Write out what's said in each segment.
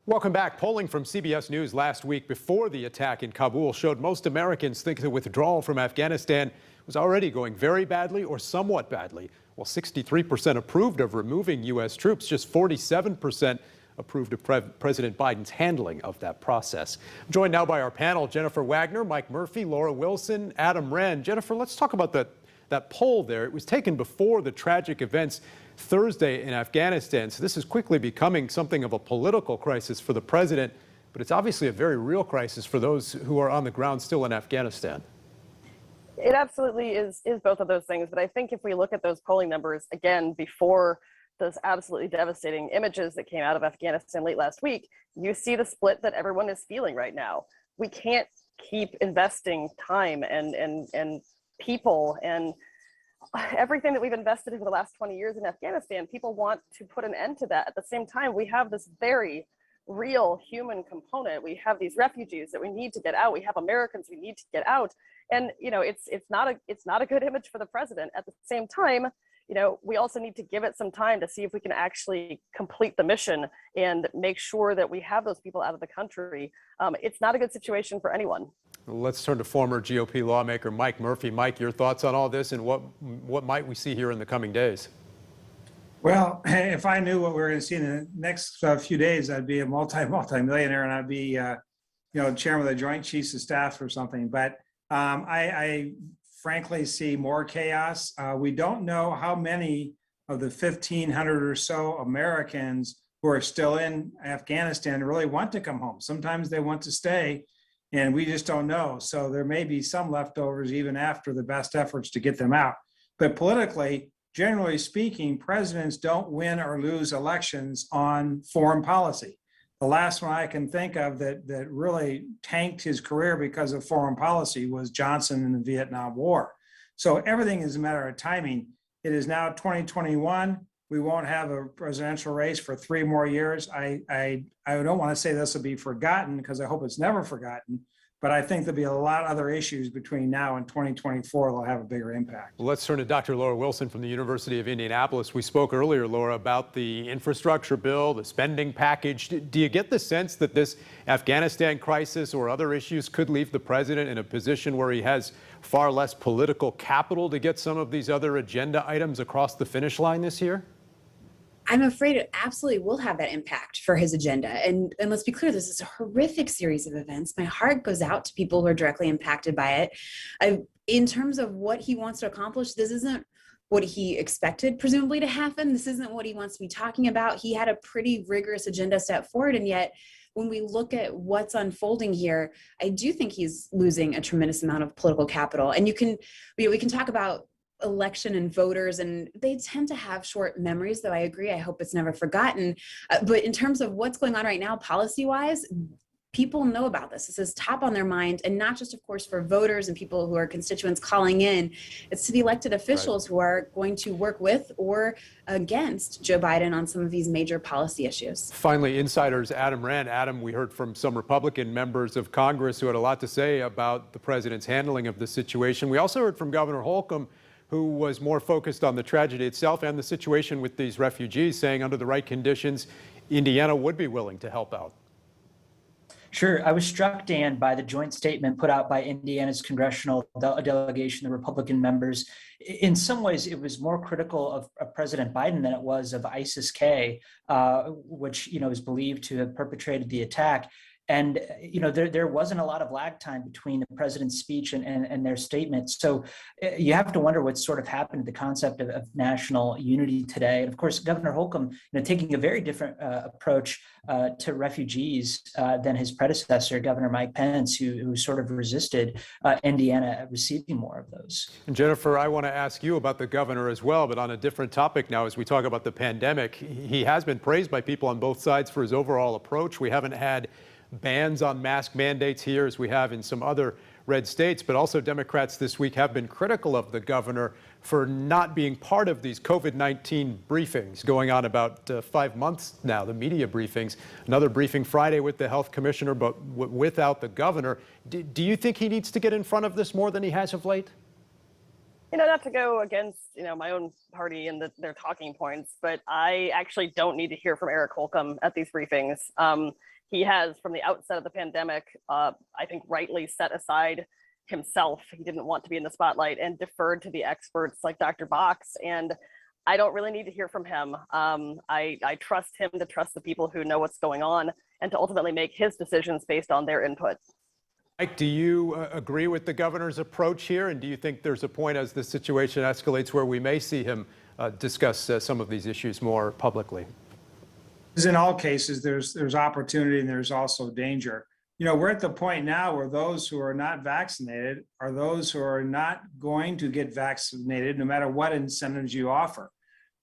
Welcome back. Polling from CBS News last week before the attack in Kabul showed most Americans think the withdrawal from Afghanistan was already going very badly or somewhat badly. While 63% approved of removing U.S. troops, just 47% approved of President Biden's handling of that process. I'm joined now by our panel, Jennifer Wagner, Mike Murphy, Laura Wilson, Adam Wren. Jennifer, let's talk about that poll there. It was taken before the tragic events Thursday in Afghanistan. So this is quickly becoming something of a political crisis for the president, but it's obviously a very real crisis for those who are on the ground still in Afghanistan. It absolutely is both of those things. But I think if we look at those polling numbers, again, before those absolutely devastating images that came out of Afghanistan late last week, you see the split that everyone is feeling right now. We can't keep investing time and people and everything that we've invested in for the last 20 years in Afghanistan. People want to put an end to that. At the same time, we have this very real human component. We have these refugees that we need to get out. We have Americans we need to get out. And, you know, it's not a good image for the president. At the same time, you know, we also need to give it some time to see if we can actually complete the mission and make sure that we have those people out of the country. It's not a good situation for anyone. Let's turn to former GOP lawmaker Mike Murphy. Mike, your thoughts on all this and what might we see here in the coming days? Well, if I knew what we were going to see in the next few days, I'd be a multi-millionaire, and I'd be, chairman of the Joint Chiefs of Staff or something. But I frankly see more chaos. We don't know how many of the 1,500 or so Americans who are still in Afghanistan really want to come home. Sometimes they want to stay, and we just don't know. So there may be some leftovers even after the best efforts to get them out. But politically, generally speaking, presidents don't win or lose elections on foreign policy. The last one I can think of that really tanked his career because of foreign policy was Johnson in the Vietnam War. So everything is a matter of timing. It is now 2021. We won't have a presidential race for 3 more years. I don't want to say this will be forgotten, because I hope it's never forgotten. But I think there'll be a lot of other issues between now and 2024 that'll have a bigger impact. Well, let's turn to Dr. Laura Wilson from the University of Indianapolis. We spoke earlier, Laura, about the infrastructure bill, the spending package. Do you get the sense that this Afghanistan crisis or other issues could leave the president in a position where he has far less political capital to get some of these other agenda items across the finish line this year? I'm afraid it absolutely will have that impact for his agenda. And let's be clear, this is a horrific series of events. My heart goes out to people who are directly impacted by it. In terms of what he wants to accomplish, this isn't what he expected presumably to happen. This isn't what he wants to be talking about. He had a pretty rigorous agenda set forward, and yet when we look at what's unfolding here, I do think he's losing a tremendous amount of political capital. And we can talk about election and voters, and they tend to have short memories, though I agree, I hope it's never forgotten. But in terms of what's going on right now, policy-wise, people know about this. This is top on their mind, and not just, of course, for voters and people who are constituents calling in. It's to the elected officials who are going to work with or against Joe Biden on some of these major policy issues. Finally, Insider's Adam Wren. Adam, we heard from some Republican members of Congress who had a lot to say about the president's handling of the situation. We also heard from Governor Holcomb, who was more focused on the tragedy itself and the situation with these refugees, saying under the right conditions, Indiana would be willing to help out. Sure. I was struck, Dan, by the joint statement put out by Indiana's congressional delegation, the Republican members. In some ways, it was more critical of President Biden than it was of ISIS-K, which, is believed to have perpetrated the attack. And, there wasn't a lot of lag time between the president's speech and their statement. So you have to wonder what's sort of happened to the concept of national unity today. And of course, Governor Holcomb, taking a very different approach to refugees than his predecessor, Governor Mike Pence, who sort of resisted Indiana receiving more of those. And Jennifer, I want to ask you about the governor as well, but on a different topic now. As we talk about the pandemic, he has been praised by people on both sides for his overall approach. We haven't had bans on mask mandates here as we have in some other red states, but also Democrats this week have been critical of the governor for not being part of these COVID-19 briefings going on about 5 months now, the media briefings. Another briefing Friday with the health commissioner, but without the governor. Do you think he needs to get in front of this more than he has of late? Not to go against, my own party and their talking points, but I actually don't need to hear from Eric Holcomb at these briefings. He has, from the outset of the pandemic, I think rightly set aside himself. He didn't want to be in the spotlight and deferred to the experts like Dr. Box. And I don't really need to hear from him. I trust him to trust the people who know what's going on and to ultimately make his decisions based on their input. Mike, do you agree with the governor's approach here? And do you think there's a point as the situation escalates where we may see him discuss some of these issues more publicly? As in all cases, there's opportunity and there's also danger. We're at the point now where those who are not vaccinated are those who are not going to get vaccinated, no matter what incentives you offer.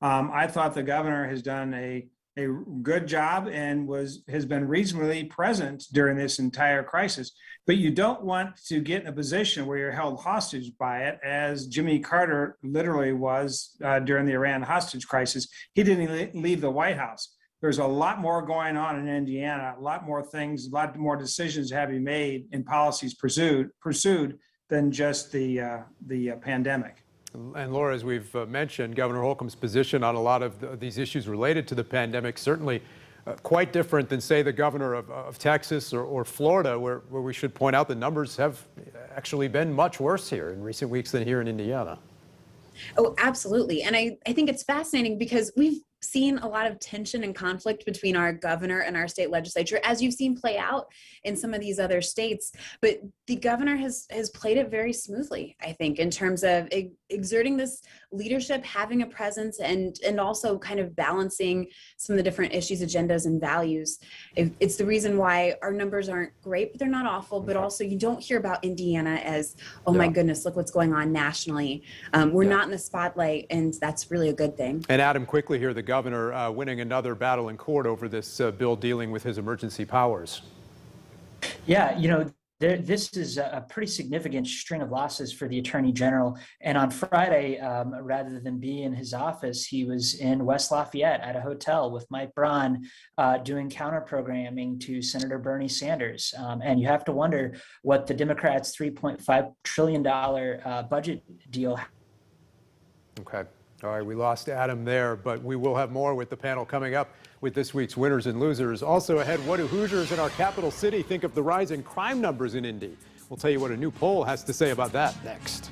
I thought the governor has done a good job and has been reasonably present during this entire crisis. But you don't want to get in a position where you're held hostage by it, as Jimmy Carter literally was during the Iran hostage crisis. He didn't leave the White House. There's a lot more going on in Indiana, a lot more things, a lot more decisions have to be made and policies pursued than just the pandemic. And Laura, as we've mentioned, Governor Holcomb's position on a lot of these issues related to the pandemic certainly quite different than, say, the governor of Texas or Florida, where we should point out the numbers have actually been much worse here in recent weeks than here in Indiana. Oh, absolutely. And I think it's fascinating because we've seen a lot of tension and conflict between our governor and our state legislature, as you've seen play out in some of these other states. But the governor has played it very smoothly, I think, in terms of exerting this leadership, having a presence, and also kind of balancing some of the different issues, agendas, and values. It's the reason why our numbers aren't great, but they're not awful. But also, you don't hear about Indiana as, oh my goodness, look what's going on nationally. We're not in the spotlight, and that's really a good thing. And Adam, quickly here, the governor winning another battle in court over this bill dealing with his emergency powers. Yeah, this is a pretty significant string of losses for the Attorney General. And on Friday, rather than be in his office, he was in West Lafayette at a hotel with Mike Braun doing counter-programming to Senator Bernie Sanders. And you have to wonder what the Democrats' $3.5 trillion budget deal. Okay. All right, we lost Adam there, but we will have more with the panel coming up with this week's winners and losers. Also ahead, what do Hoosiers in our capital city think of the rise in crime numbers in Indy? We'll tell you what a new poll has to say about that next.